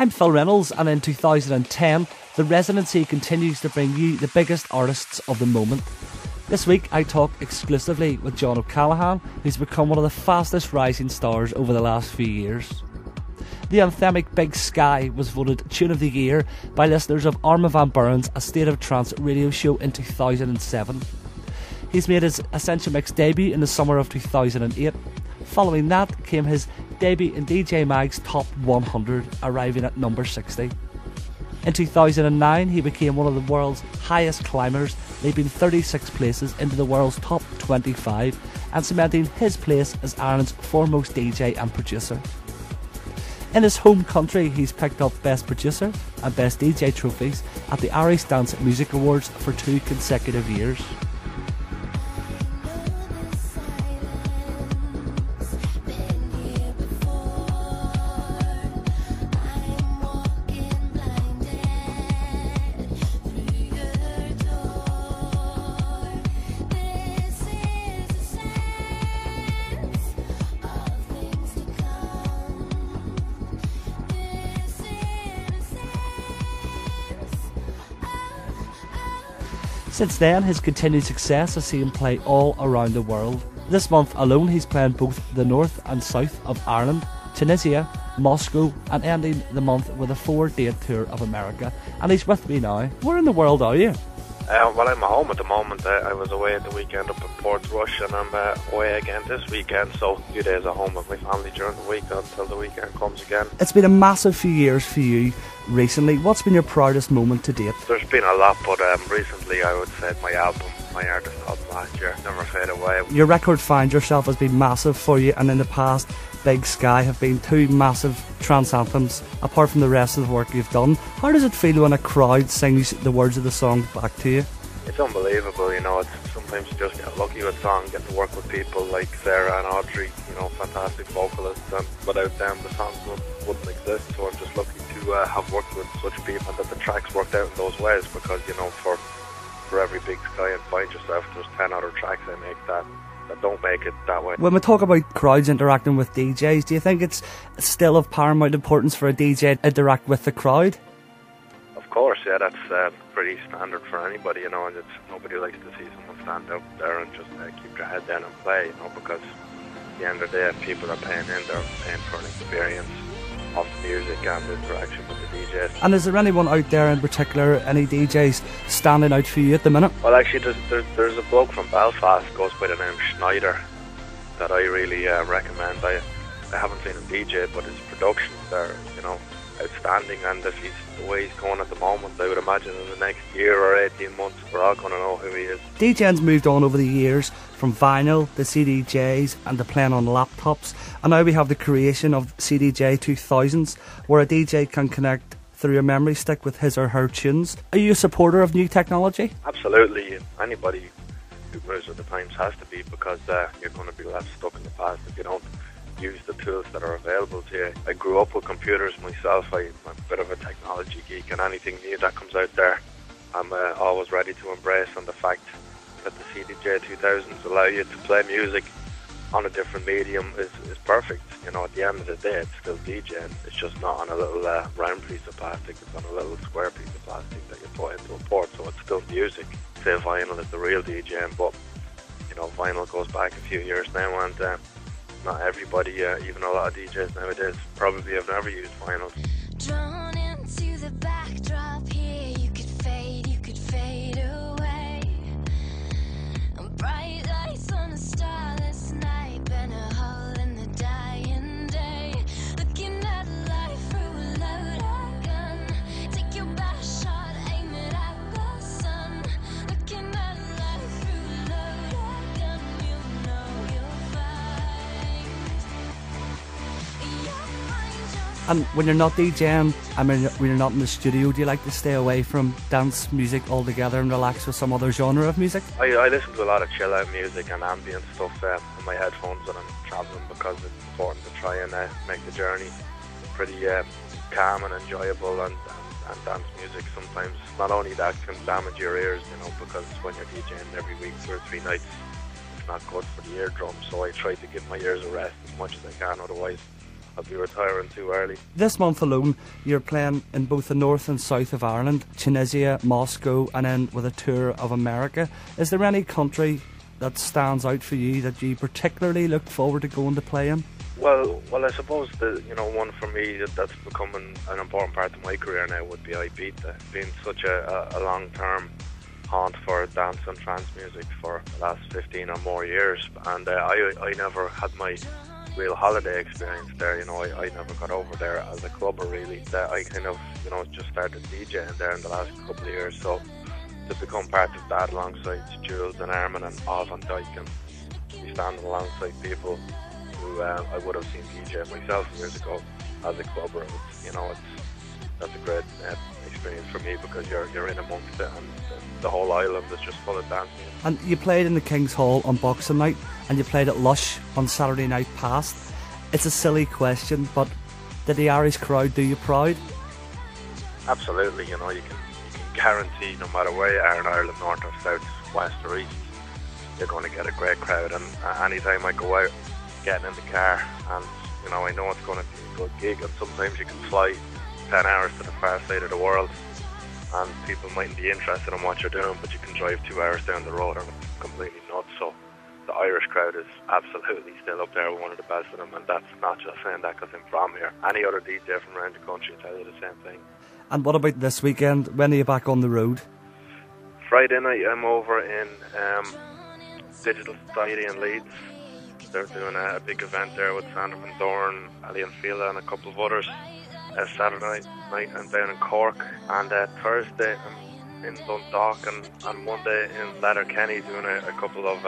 I'm Phil Reynolds, and in 2010, the Residency continues to bring you the biggest artists of the moment. This week I talk exclusively with John Callaghan, who's become one of the fastest rising stars over the last few years. The anthemic Big Sky was voted Tune of the Year by listeners of Armand van Buuren's A State of Trance radio show in 2007. He's made his Essential Mix debut in the summer of 2008. Following that came his debut in DJ Mag's Top 100, arriving at number 60. In 2009 he became one of the world's highest climbers, leaping 36 places into the world's top 25 and cementing his place as Ireland's foremost DJ and producer. In his home country he's picked up Best Producer and Best DJ trophies at the Irish Dance Music Awards for 2 consecutive years. Since then, his continued success has seen him play all around the world. This month alone he's playing both the north and south of Ireland, Tunisia, Moscow, and ending the month with a 4-date tour of America. And he's with me now. Where in the world are you? Well, I'm at home at the moment. I was away at the weekend up in Portrush, and I'm away again this weekend, so a few days at home with my family during the week until the weekend comes again. It's been a massive few years for you recently. What's been your proudest moment to date? There's been a lot, but recently I would say my artist album last year, Never Fade Away. Your record Find Yourself has been massive for you, and in the past Big Sky have been 2 massive trance anthems apart from the rest of the work you've done. How does it feel when a crowd sings the words of the song back to you? It's unbelievable, you know. Sometimes you just get lucky with songs, get to work with people like Sarah and Audrey, you know, fantastic vocalists, and without them the songs wouldn't exist. So I'm just lucky to have worked with such people and that the tracks worked out in those ways, because, you know, for every Big Sky and Find Yourself, there's 10 other tracks I make that don't make it that way. When we talk about crowds interacting with DJs, do you think it's still of paramount importance for a DJ to interact with the crowd? Of course, yeah, that's pretty standard for anybody, you know, and nobody likes to see someone stand out there and just keep their head down and play, you know, because at the end of the day, if people are paying in, they're paying for an experience of the music and the interaction with the DJs. And is there anyone out there in particular, any DJs standing out for you at the minute? Well, actually, there's a bloke from Belfast, goes by the name Schneider, that I really recommend. I haven't seen him DJ, but his productions are, you know, outstanding, and if he's the way he's going at the moment, I would imagine in the next year or 18 months we're all going to know who he is. DJing's moved on over the years from vinyl, the CDJs and the playing on laptops, and now we have the creation of CDJ 2000s, where a DJ can connect through a memory stick with his or her tunes. Are you a supporter of new technology? Absolutely. Anybody who moves with the times has to be, because you're going to be left stuck in the past if you don't use the tools that are available to you. I grew up with computers myself. I'm a bit of a technology geek, and anything new that comes out there I'm always ready to embrace. And the fact that the CDJ 2000s allow you to play music on a different medium is perfect. You know, at the end of the day it's still DJing. It's just not on a little round piece of plastic, it's on a little square piece of plastic that you put into a port, so it's still music. Say vinyl is the real DJing, but you know, vinyl goes back a few years now, and not everybody, even a lot of DJs nowadays, probably have never used vinyl. Drawn into the backdrop here, you could fade away. Bright lights on a starless night, burn a hole in the dying day. Looking at life through a loaded gun. Take your best shot, aim it at the sun. Looking at life through a loaded gun, you know you'll find. And when you're not DJing, I mean, when you're not in the studio, do you like to stay away from dance music altogether and relax with some other genre of music? I listen to a lot of chill out music and ambient stuff in my headphones when I'm travelling, because it's important to try and make the journey pretty calm and enjoyable, and dance music sometimes, not only that, can damage your ears, you know, because when you're DJing every week 2 or 3 nights, it's not good for the eardrum. So I try to give my ears a rest as much as I can, otherwise I'll be retiring too early. This month alone, you're playing in both the north and south of Ireland, Tunisia, Moscow, and then with a tour of America. Is there any country that stands out for you that you particularly look forward to going to play in? Well, I suppose one for me that's becoming an important part of my career now would be Ibiza. It's been such a long-term haunt for dance and trance music for the last 15 or more years, and I never had my real holiday experience there. I never got over there as a clubber really. I kind of just started DJing there in the last couple of years, so to become part of that alongside Jules and Armin and Paul van Dyke and be standing alongside people who I would have seen DJ myself years ago as a clubber, that's a great experience for me, because you're in amongst it, and the whole island is just full of dancing. And you played in the King's Hall on Boxing Night, and you played at Lush on Saturday night past. It's a silly question, but did the Irish crowd do you proud? Absolutely. You can guarantee no matter where you are in Ireland, north or south, west or east, you're going to get a great crowd. And anytime I go out, getting in the car, and I know it's going to be a good gig, and sometimes you can fly 10 hours to the far side of the world and people mightn't be interested in what you're doing, but you can drive 2 hours down the road and it's completely nuts. So the Irish crowd is absolutely still up there, one of the best of them, and that's not just saying that because I'm from here. Any other DJ from around the country will tell you the same thing. And what about this weekend? When are you back on the road? Friday night I'm over in Digital Society in Leeds. They're doing a big event there with Sandra Van Dorn, Ali and Fila and a couple of others. Saturday night I'm down in Cork, and Thursday I'm in Dundalk, and Monday in Letterkenny doing a couple of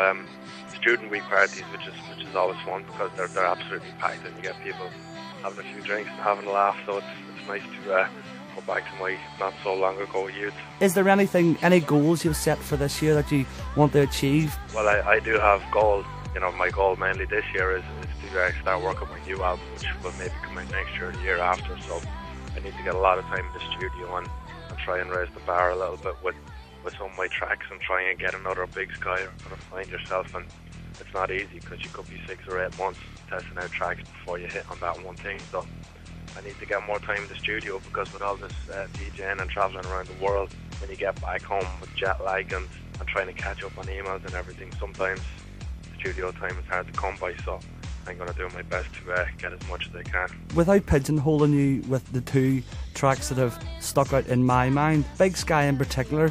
student week parties, which is always fun because they're absolutely packed and you get people having a few drinks and having a laugh, so it's nice to go back to my not so long ago youth. Is there any goals you've set for this year that you want to achieve? Well, I do have goals. My goal mainly this year is to start working on my new album, which will maybe come out next year or the year after. So I need to get a lot of time in the studio and try and raise the bar a little bit with some of my tracks and try and get another Big Sky or Find Yourself. And it's not easy because you could be 6 or 8 months testing out tracks before you hit on that one thing. So I need to get more time in the studio, because with all this DJing and travelling around the world, when you get back home with jet lag and trying to catch up on emails and everything, sometimes studio time is hard to come by, so I'm going to do my best to get as much as I can. Without pigeonholing you with the 2 tracks that have stuck out in my mind, Big Sky in particular,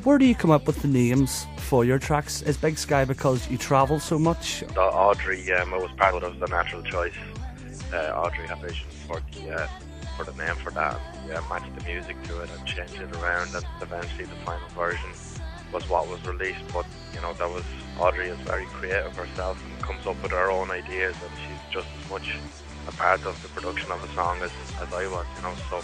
where do you come up with the names for your tracks? Is Big Sky because you travel so much? Audrey, it was part of it, was the natural choice. Audrey had vision for the name for that, and matched the music to it and changed it around, and eventually the final version was what was released. But that was, Audrey is very creative herself and comes up with her own ideas, and she's just as much a part of the production of a song as I was, so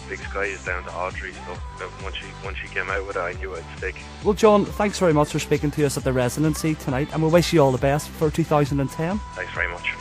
Big Sky is down to Audrey. So once she came out with it, I knew it'd stick. Well, John, thanks very much for speaking to us at the Residency tonight, and we wish you all the best for 2010. Thanks very much.